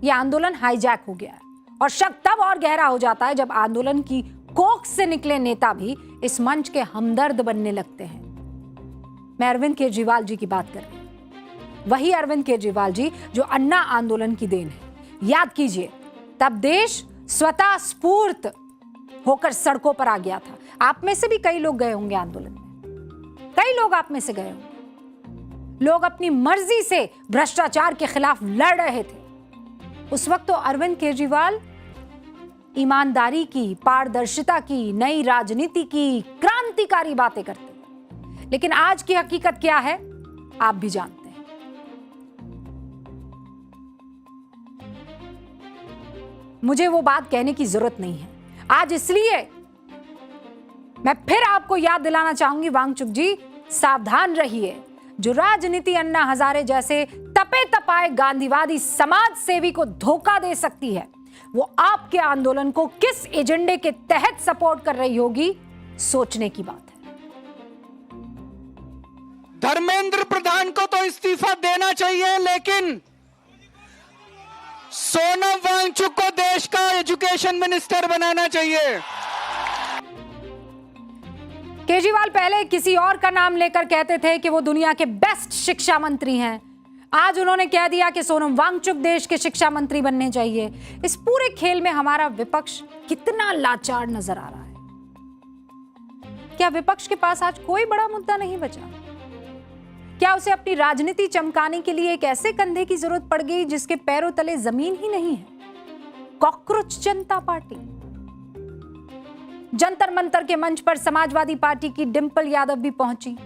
ये आंदोलन हाईजैक हो गया है। और शक तब और गहरा हो जाता है जब आंदोलन की कोख से निकले नेता भी इस मंच के हमदर्द बनने लगते हैं। मैं अरविंद केजरीवाल जी की बात कर रही हूं, वही अरविंद केजरीवाल जी जो अन्ना आंदोलन की देन है। याद कीजिए, तब देश स्वतः स्फूर्त होकर सड़कों पर आ गया था। आप में से भी कई लोग गए होंगे आंदोलन में, कई लोग आप में से गए होंगे। लोग अपनी मर्जी से भ्रष्टाचार के खिलाफ लड़ रहे थे। उस वक्त तो अरविंद केजरीवाल ईमानदारी की, पारदर्शिता की, नई राजनीति की क्रांतिकारी बातें करते हैं। लेकिन आज की हकीकत क्या है आप भी जानते हैं। मुझे वो बात कहने की जरूरत नहीं है आज, इसलिए मैं फिर आपको याद दिलाना चाहूंगी, वांगचुक जी सावधान रहिए। जो राजनीति अन्ना हजारे जैसे तपे तपाए गांधीवादी समाज सेवी को धोखा दे सकती है, वो आपके आंदोलन को किस एजेंडे के तहत सपोर्ट कर रही होगी, सोचने की बात है। धर्मेंद्र प्रधान को तो इस्तीफा देना चाहिए, लेकिन सोनम वांगचुक को देश का एजुकेशन मिनिस्टर बनाना चाहिए। केजरीवाल पहले किसी और का नाम लेकर कहते थे कि वो दुनिया के बेस्ट शिक्षा मंत्री हैं। आज उन्होंने कह दिया कि सोनम वांगचुक देश के शिक्षा मंत्री बनने चाहिए। इस पूरे खेल में हमारा विपक्ष कितना लाचार नजर आ रहा है। क्या विपक्ष के पास आज कोई बड़ा मुद्दा नहीं बचा? क्या उसे अपनी राजनीति चमकाने के लिए एक ऐसे कंधे की जरूरत पड़ गई जिसके पैरों तले जमीन ही नहीं है? कॉकरोच जनता पार्टी। जंतर मंतर के मंच पर समाजवादी पार्टी की डिंपल यादव भी पहुंची,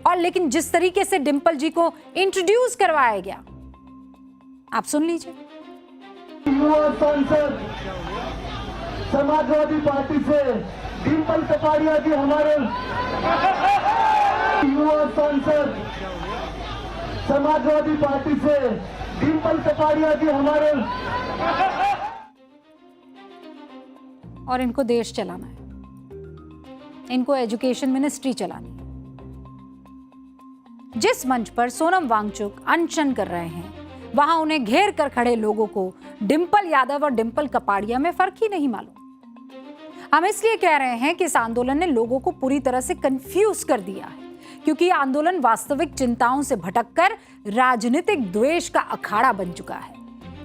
और लेकिन जिस तरीके से डिंपल जी को इंट्रोड्यूस करवाया गया, आप सुन लीजिए। युवा सांसद समाजवादी पार्टी से डिंपल कपाड़िया जी हमारे युवा सांसद समाजवादी पार्टी से डिंपल कपाड़िया जी हमारे। और इनको देश चलाना है, इनको एजुकेशन मिनिस्ट्री चलानी है। जिस मंच पर सोनम वांगचुक अनशन कर रहे हैं, वहां उन्हें घेर कर खड़े लोगों को डिंपल यादव और डिंपल कपाड़िया में फर्क ही नहीं मालूम। हम इसलिए कह रहे हैं कि इस आंदोलन ने लोगों को पूरी तरह से कंफ्यूज कर दिया है, क्योंकि यह आंदोलन वास्तविक चिंताओं से भटककर राजनीतिक द्वेष का अखाड़ा बन चुका है।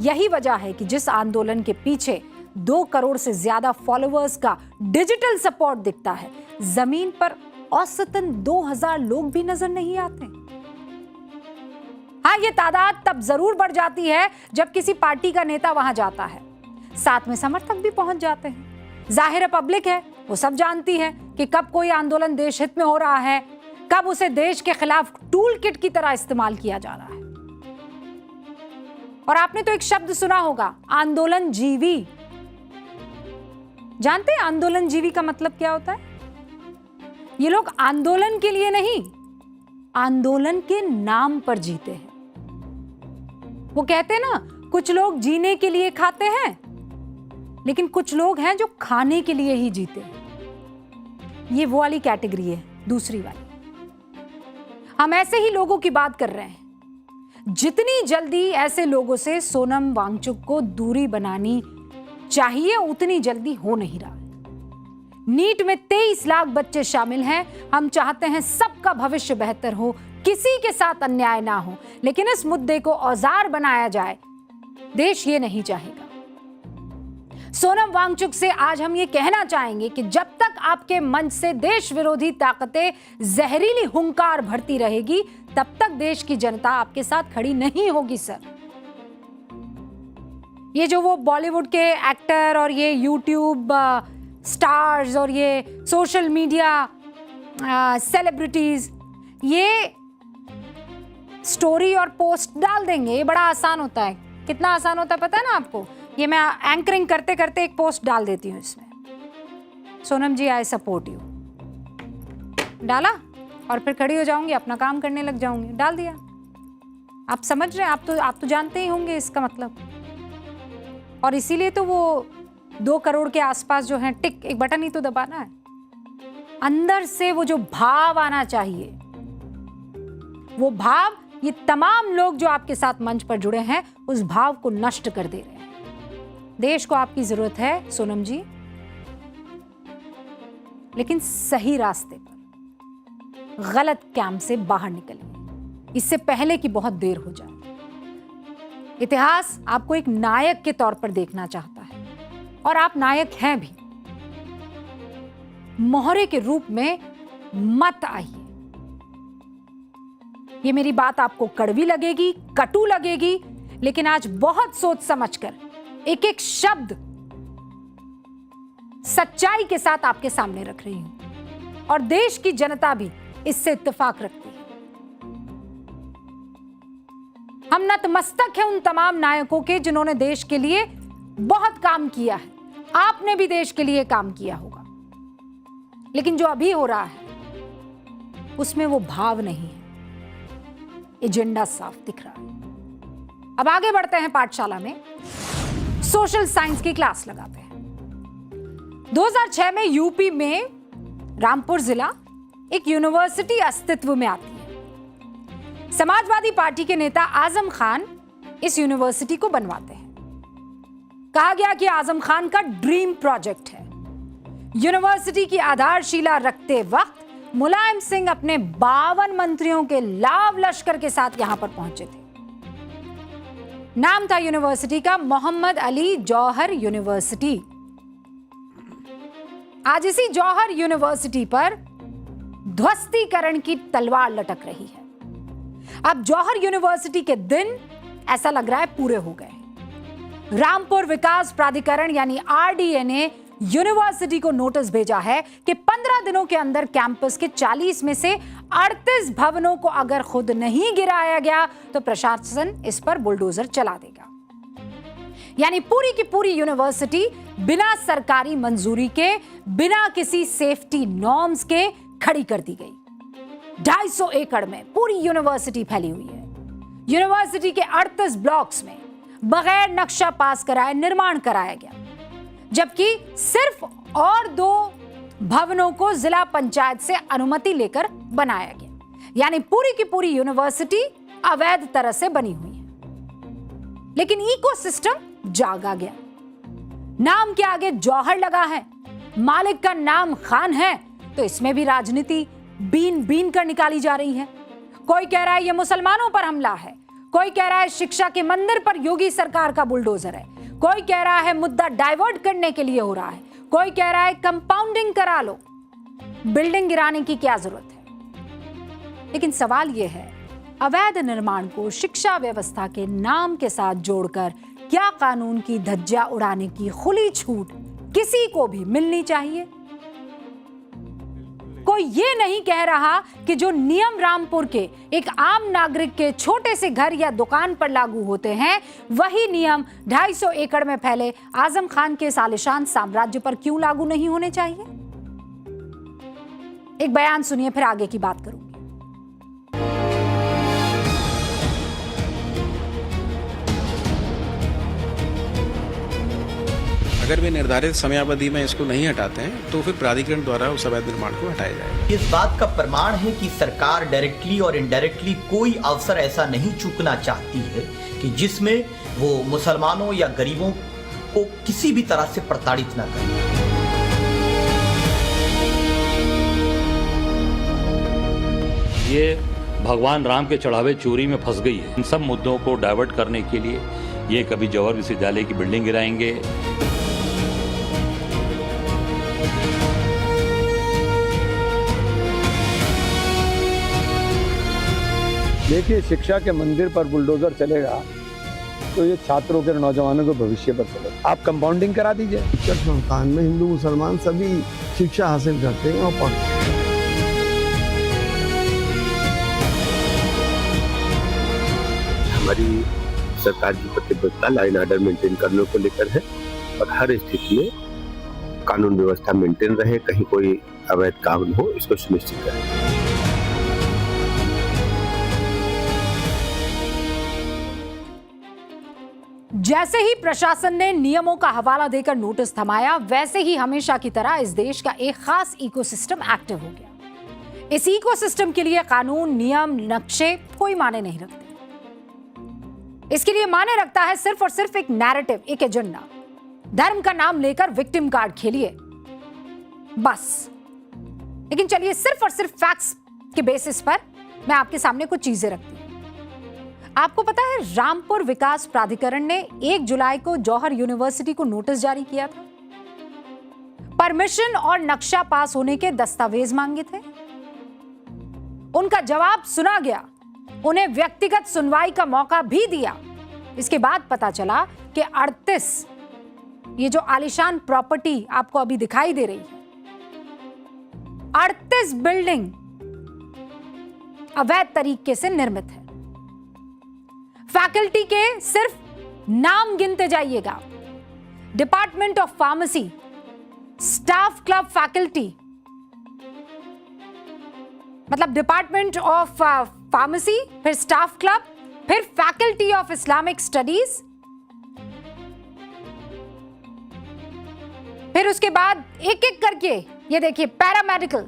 यही वजह है कि जिस आंदोलन के पीछे 2 करोड़ से ज्यादा फॉलोअर्स का डिजिटल सपोर्ट दिखता है, जमीन पर औसतन 2000 लोग भी नजर नहीं आते। हाँ, ये तादाद तब जरूर बढ़ जाती है जब किसी पार्टी का नेता वहां जाता है, साथ में समर्थक भी पहुंच जाते हैं। जाहिर है, पब्लिक है, वो सब जानती है कि कब कोई आंदोलन देश हित में हो रहा है, कब उसे देश के खिलाफ टूल किट की तरह इस्तेमाल किया जा रहा है। और आपने तो एक शब्द सुना होगा, आंदोलन जीवी। जानते हैं आंदोलन जीवी का मतलब क्या होता है? ये लोग आंदोलन के लिए नहीं, आंदोलन के नाम पर जीते हैं। वो कहते हैं ना, कुछ लोग जीने के लिए खाते हैं, लेकिन कुछ लोग हैं जो खाने के लिए ही जीते हैं। ये वो वाली कैटेगरी है, दूसरी वाली। हम ऐसे ही लोगों की बात कर रहे हैं। जितनी जल्दी ऐसे लोगों से सोनम वांगचुक को दूरी बनानी चाहिए, उतनी जल्दी हो नहीं रहा है। नीट में 23 लाख बच्चे शामिल हैं। हम चाहते हैं सबका भविष्य बेहतर हो, किसी के साथ अन्याय ना हो, लेकिन इस मुद्दे को औजार बनाया जाए, देश ये नहीं चाहेगा। सोनम वांगचुक से आज हम ये कहना चाहेंगे कि जब तक आपके मंच से देश विरोधी ताकतें जहरीली हुंकार भरती रहेगी, तब तक देश की जनता आपके साथ खड़ी नहीं होगी सर। ये जो वो बॉलीवुड के एक्टर और ये यूट्यूब स्टार्स और ये सोशल मीडिया सेलिब्रिटीज ये स्टोरी और पोस्ट डाल देंगे, ये बड़ा आसान होता है। कितना आसान होता है पता है ना आपको? ये मैं एंकरिंग करते करते एक पोस्ट डाल देती हूँ इसमें, सोनम जी आई सपोर्ट यू, डाला और फिर खड़ी हो जाऊंगी, अपना काम करने लग जाऊंगी, डाल दिया। आप समझ रहे हैं? आप तो जानते ही होंगे इसका मतलब। और इसीलिए तो वो 2 करोड़ के आसपास जो है टिक, एक बटन ही तो दबाना है। अंदर से वो जो भाव आना चाहिए, वो भाव ये तमाम लोग जो आपके साथ मंच पर जुड़े हैं उस भाव को नष्ट कर दे रहे हैं। देश को आपकी जरूरत है सोनम जी, लेकिन सही रास्ते पर, गलत कैंप से बाहर निकलिए, इससे पहले कि बहुत देर हो जाए। इतिहास आपको एक नायक के तौर पर देखना चाहता है और आप नायक हैं भी। मोहरे के रूप में मत आइए। ये मेरी बात आपको कड़वी लगेगी, कटु लगेगी, लेकिन आज बहुत सोच समझकर एक एक शब्द सच्चाई के साथ आपके सामने रख रही हूं और देश की जनता भी इससे इत्तेफाक रखती है। हम नतमस्तक हैं उन तमाम नायकों के जिन्होंने देश के लिए बहुत काम किया है। आपने भी देश के लिए काम किया होगा, लेकिन जो अभी हो रहा है उसमें वो भाव नहीं है, एजेंडा साफ दिख रहा है। अब आगे बढ़ते हैं। पाठशाला में सोशल साइंस की क्लास लगाते हैं। 2006 में यूपी में रामपुर जिला एक यूनिवर्सिटी अस्तित्व में आती है। समाजवादी पार्टी के नेता आजम खान इस यूनिवर्सिटी को बनवाते हैं। कहा गया कि आजम खान का ड्रीम प्रोजेक्ट है। यूनिवर्सिटी की आधारशिला रखते वक्त मुलायम सिंह अपने 52 मंत्रियों के लाव लश्कर के साथ यहां पर पहुंचे थे। नाम था यूनिवर्सिटी का मोहम्मद अली जौहर यूनिवर्सिटी। आज इसी जौहर यूनिवर्सिटी पर ध्वस्तीकरण की तलवार लटक रही है। अब जौहर यूनिवर्सिटी के दिन ऐसा लग रहा है पूरे हो गए। रामपुर विकास प्राधिकरण यानी आरडीए ने यूनिवर्सिटी को नोटिस भेजा है कि 15 दिनों के अंदर कैंपस के 40 में से 38 भवनों को अगर खुद नहीं गिराया गया तो प्रशासन इस पर बुलडोजर चला देगा। यानी पूरी की पूरी यूनिवर्सिटी बिना सरकारी मंजूरी के, बिना किसी सेफ्टी नॉर्म्स के खड़ी कर दी गई। 250 एकड़ में पूरी यूनिवर्सिटी फैली हुई है। यूनिवर्सिटी के 38 ब्लॉक्स में बगैर नक्शा पास कराए निर्माण कराया गया, जबकि सिर्फ और 2 भवनों को जिला पंचायत से अनुमति लेकर बनाया गया। यानी पूरी की पूरी यूनिवर्सिटी अवैध तरह से बनी हुई है। लेकिन इकोसिस्टम जागा गया। नाम के आगे जौहर लगा है, मालिक का नाम खान है, तो इसमें भी राजनीति बीन बीन कर निकाली जा रही है। कोई कह रहा है ये मुसलमानों पर हमला है, कोई कह रहा है शिक्षा के मंदिर पर योगी सरकार का बुलडोजर है, कोई कह रहा है मुद्दा डाइवर्ट करने के लिए हो रहा है, कोई कह रहा है कंपाउंडिंग करा लो, बिल्डिंग गिराने की क्या जरूरत है। लेकिन सवाल यह है, अवैध निर्माण को शिक्षा व्यवस्था के नाम के साथ जोड़कर क्या कानून की धज्जियां उड़ाने की खुली छूट किसी को भी मिलनी चाहिए? कोई ये नहीं कह रहा कि जो नियम रामपुर के एक आम नागरिक के छोटे से घर या दुकान पर लागू होते हैं, वही नियम 250 एकड़ में फैले आजम खान के आलीशान साम्राज्य पर क्यों लागू नहीं होने चाहिए? एक बयान सुनिए, फिर आगे की बात करूंगी। अगर वे निर्धारित समयावधि में इसको नहीं हटाते हैं तो फिर प्राधिकरण द्वारा उस अवैध निर्माण को हटाया जाएगा। इस बात का प्रमाण है कि सरकार डायरेक्टली और इनडायरेक्टली कोई अवसर ऐसा नहीं चूकना चाहती है कि जिसमें वो मुसलमानों या गरीबों को किसी भी तरह से प्रताड़ित न करे। ये भगवान राम के चढ़ावे चोरी में फंस गई है। इन सब मुद्दों को डाइवर्ट करने के लिए ये कभी जौहर विश्वविद्यालय की बिल्डिंग गिराएंगे। देखिए, शिक्षा के मंदिर पर बुलडोजर चलेगा तो ये छात्रों के, नौजवानों के भविष्य पर चलेगा। आप कंपाउंडिंग करा दीजिए। शिक्षा संस्थान में हिंदू मुसलमान सभी शिक्षा हासिल करते हैं और पढ़ते हैं। हमारी सरकार की प्रतिबद्धता लाइन ऑर्डर मेंटेन करने को लेकर है और हर स्थिति में कानून व्यवस्था मेंटेन रहे, कहीं कोई अवैध काम न हो, इसको सुनिश्चित करें। जैसे ही प्रशासन ने नियमों का हवाला देकर नोटिस थमाया, वैसे ही हमेशा की तरह इस देश का एक खास इकोसिस्टम एक्टिव हो गया। इस इकोसिस्टम के लिए कानून, नियम, नक्शे कोई माने नहीं रखते। इसके लिए माने रखता है सिर्फ और सिर्फ एक नैरेटिव, एक एजेंडा। धर्म का नाम लेकर विक्टिम कार्ड खेलिए बस। लेकिन चलिए, सिर्फ और सिर्फ फैक्ट्स के बेसिस पर मैं आपके सामने कुछ चीजें रखती हूं। आपको पता है, रामपुर विकास प्राधिकरण ने 1 जुलाई को जौहर यूनिवर्सिटी को नोटिस जारी किया था। परमिशन और नक्शा पास होने के दस्तावेज मांगे थे। उनका जवाब सुना गया, उन्हें व्यक्तिगत सुनवाई का मौका भी दिया। इसके बाद पता चला कि 38 ये जो आलीशान प्रॉपर्टी आपको अभी दिखाई दे रही है, 38 बिल्डिंग अवैध तरीके से निर्मित है। फैकल्टी के सिर्फ नाम गिनते जाइएगा। Department of pharmacy, staff club faculty, मतलब डिपार्टमेंट ऑफ फार्मेसी, फिर स्टाफ क्लब, फिर फैकल्टी ऑफ इस्लामिक स्टडीज, फिर उसके बाद एक एक करके ये देखिए पैरामेडिकल,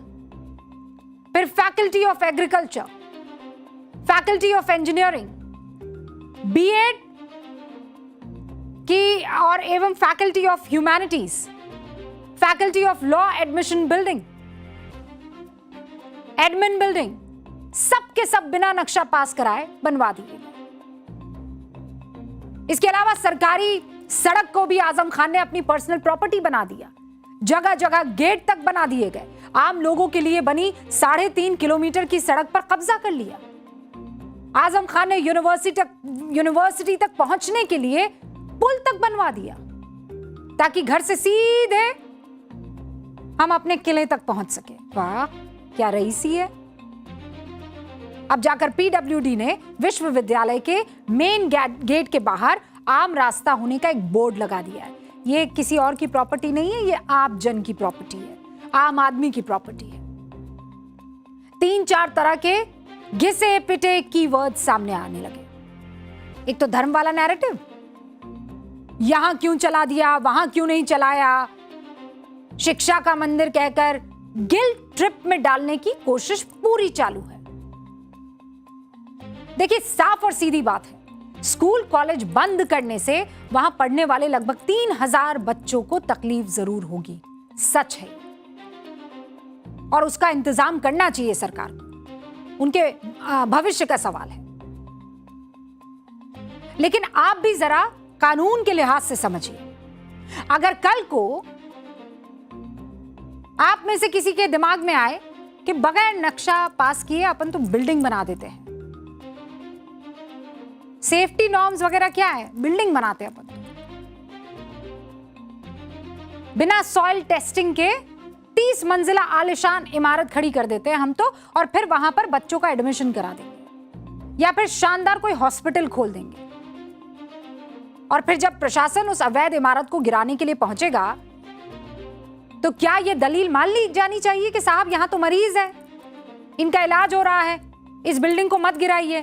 फिर faculty of agriculture, faculty of engineering, B Ed की और एवं faculty of humanities, faculty of law admission building, admin building, सब के सब बिना नक्शा पास कराए बनवा दिए गए। इसके अलावा सरकारी सड़क को भी आजम खान ने अपनी पर्सनल प्रॉपर्टी बना दिया। जगह जगह गेट तक बना दिए गए। आम लोगों के लिए बनी 3.5 किलोमीटर की सड़क पर कब्जा कर लिया। आजम खान ने यूनिवर्सिटी तक पहुंचने के लिए पुल तक बनवा दिया ताकि घर से सीधे हम अपने किले तक पहुंच सके। वाह, क्या रईसी है। अब जाकर पीडब्ल्यूडी ने विश्वविद्यालय के मेन गेट के बाहर आम रास्ता होने का एक बोर्ड लगा दिया है। ये किसी और की प्रॉपर्टी नहीं है, ये आप जन की प्रॉपर्टी है, आम आदमी की प्रॉपर्टी है। 3-4 तरह के घिसे पिटे कीवर्ड सामने आने लगे। एक तो धर्म वाला नैरेटिव, यहां क्यों चला दिया, वहां क्यों नहीं चलाया, शिक्षा का मंदिर कहकर गिल्ट ट्रिप में डालने की कोशिश पूरी चालू है। देखिए, साफ और सीधी बात है, स्कूल कॉलेज बंद करने से वहां पढ़ने वाले लगभग 3000 बच्चों को तकलीफ जरूर होगी, सच है, और उसका इंतजाम करना चाहिए सरकार को, उनके भविष्य का सवाल है। लेकिन आप भी जरा कानून के लिहाज से समझिए। अगर कल को आप में से किसी के दिमाग में आए कि बगैर नक्शा पास किए अपन तो बिल्डिंग बना देते हैं, सेफ्टी नॉर्म्स वगैरह क्या है, बिल्डिंग बनाते हैं अपन, बिना सॉइल टेस्टिंग के 30 मंजिला आलीशान इमारत खड़ी कर देते हैं हम तो, और फिर वहां पर बच्चों का एडमिशन करा देंगे या फिर शानदार कोई हॉस्पिटल खोल देंगे। और फिर जब प्रशासन उस अवैध इमारत को गिराने के लिए पहुंचेगा तो क्या यह दलील मान ली जानी चाहिए कि साहब यहां तो मरीज है, इनका इलाज हो रहा है, इस बिल्डिंग को मत गिराइए।